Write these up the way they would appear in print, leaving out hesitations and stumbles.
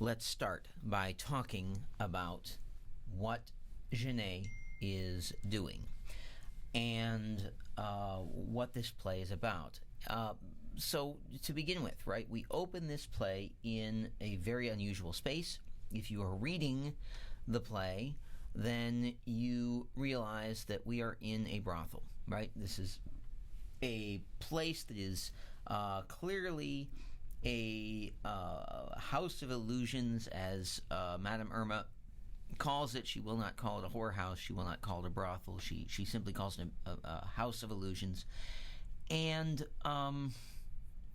Let's start by talking about what Genet is doing and what this play is about. So to begin with, right, we open this play in a very unusual space. If you are reading the play, then you realize that we are in a brothel, right? This is a place that is clearly a house of illusions, as Madame Irma calls it. She will not call it a whorehouse. She will not call it a brothel. She simply calls it a house of illusions. And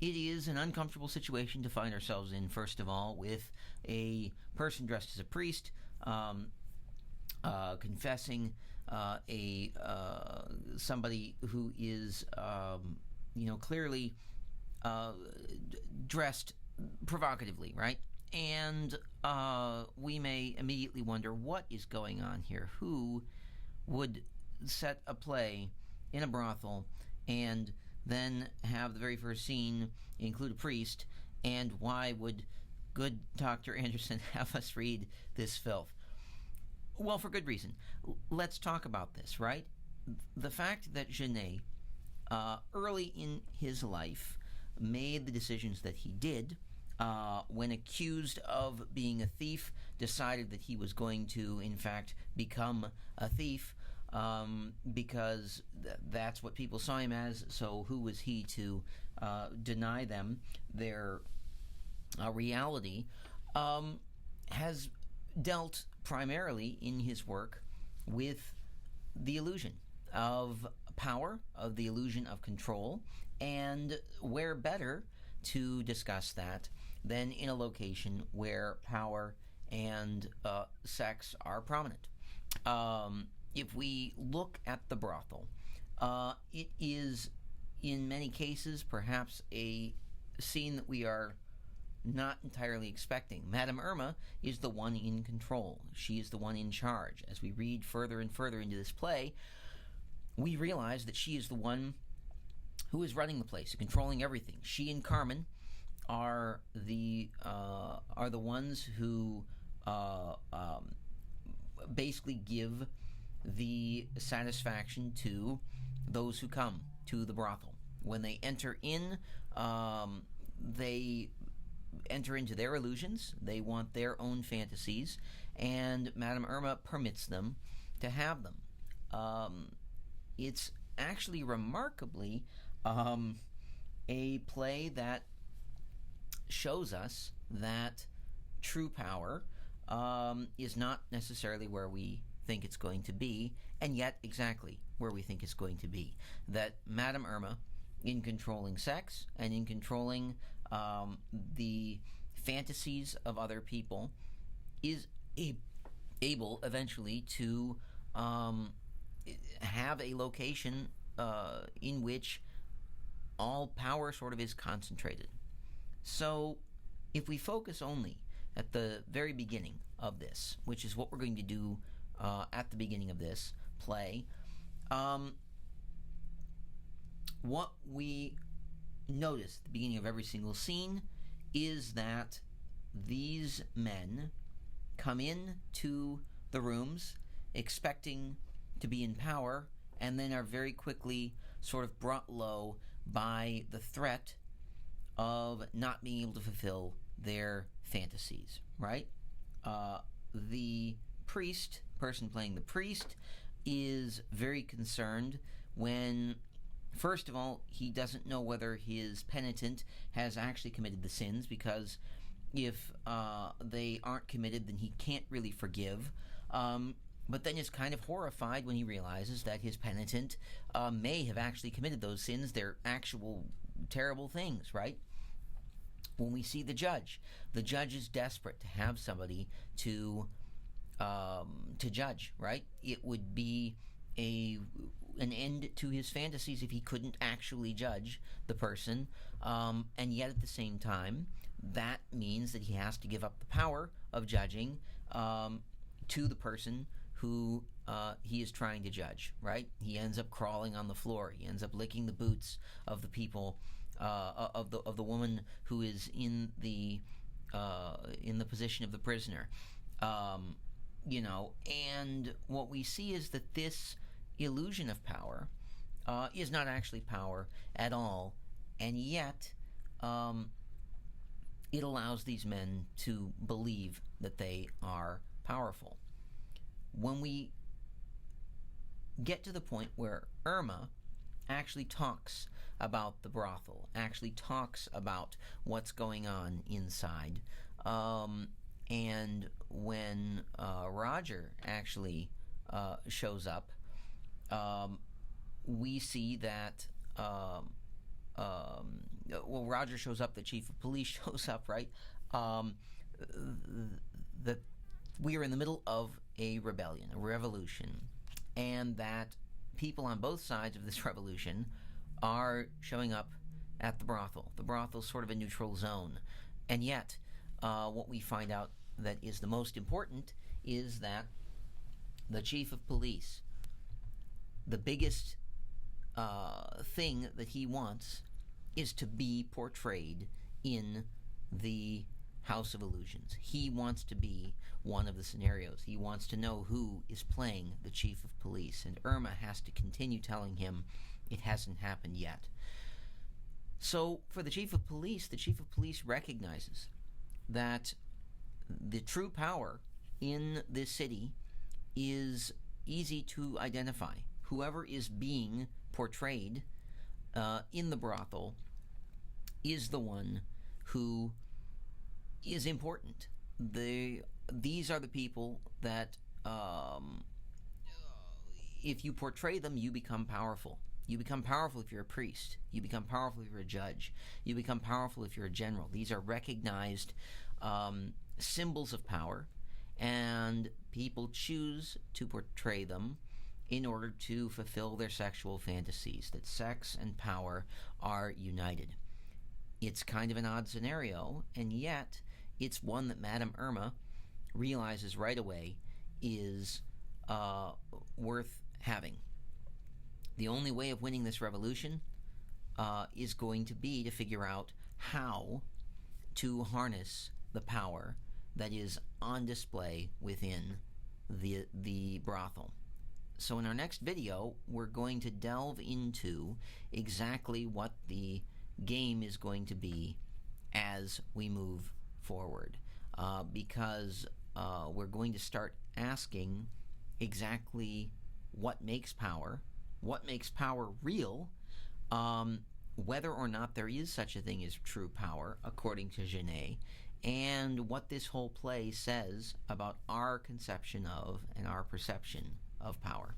it is an uncomfortable situation to find ourselves in, first of all, with a person dressed as a priest confessing somebody who is, clearly dressed provocatively, right? And we may immediately wonder, what is going on here? Who would set a play in a brothel and then have the very first scene include a priest, and why would good Dr. Anderson have us read this filth? Well, for good reason. Let's talk about this, right? The fact that Genet, early in his life, made the decisions that he did, when accused of being a thief, decided that he was going to, in fact, become a thief, because that's what people saw him as. So who was he to deny them their reality? Has dealt primarily in his work with the illusion of power, of the illusion of control, and where better to discuss that than in a location where power and sex are prominent. If we look at the brothel, it is in many cases perhaps a scene that we are not entirely expecting. Madame Irma is the one in control. She is the one in charge. As we read further and further into this play, we realize that she is the one who is running the place, controlling everything. She and Carmen are the ones who basically give the satisfaction to those who come to the brothel. When they enter in, they enter into their illusions. They want their own fantasies, and Madame Irma permits them to have them. It's actually remarkably a play that shows us that true power is not necessarily where we think it's going to be, and yet exactly where we think it's going to be. That Madame Irma, in controlling sex and in controlling the fantasies of other people, is able eventually to have a location in which all power sort of is concentrated. So if we focus only at the very beginning of this, which is what we're going to do at the beginning of this play, what we notice at the beginning of every single scene is that these men come in to the rooms expecting to be in power, and then are very quickly sort of brought low by the threat of not being able to fulfill their fantasies, right? The person playing the priest, is very concerned when, first of all, he doesn't know whether his penitent has actually committed the sins, because if they aren't committed, then he can't really forgive. But then is kind of horrified when he realizes that his penitent may have actually committed those sins. They're actual terrible things, right? When we see the judge is desperate to have somebody to judge, right? It would be an end to his fantasies if he couldn't actually judge the person, and yet at the same time, that means that he has to give up the power of judging to the person who he is trying to judge, right? He ends up crawling on the floor. He ends up licking the boots of the people, of the woman who is in the in the position of the prisoner. And what we see is that this illusion of power is not actually power at all, and yet it allows these men to believe that they are powerful. When we get to the point where Irma actually talks about the brothel, actually talks about what's going on inside, and when Roger actually shows up, we see that Roger shows up, the chief of police shows up, right? That we are in the middle of a rebellion, a revolution, and that people on both sides of this revolution are showing up at the brothel. The brothel is sort of a neutral zone. And yet, what we find out that is the most important is that the chief of police, the biggest thing that he wants is to be portrayed in the House of Illusions. He wants to be one of the scenarios. He wants to know who is playing the chief of police, and Irma has to continue telling him it hasn't happened yet. So for the chief of police recognizes that the true power in this city is easy to identify. Whoever is being portrayed in the brothel is the one who is important. These are the people that, if you portray them, you become powerful. You become powerful if you're a priest. You become powerful if you're a judge. You become powerful if you're a general. These are recognized symbols of power, and people choose to portray them in order to fulfill their sexual fantasies, that sex and power are united. It's kind of an odd scenario, and yet it's one that Madame Irma realizes right away is worth having. The only way of winning this revolution is going to be to figure out how to harness the power that is on display within the brothel. So in our next video, we're going to delve into exactly what the game is going to be as we move forward, because we're going to start asking exactly what makes power real, whether or not there is such a thing as true power, according to Genet, and what this whole play says about our conception of and our perception of power.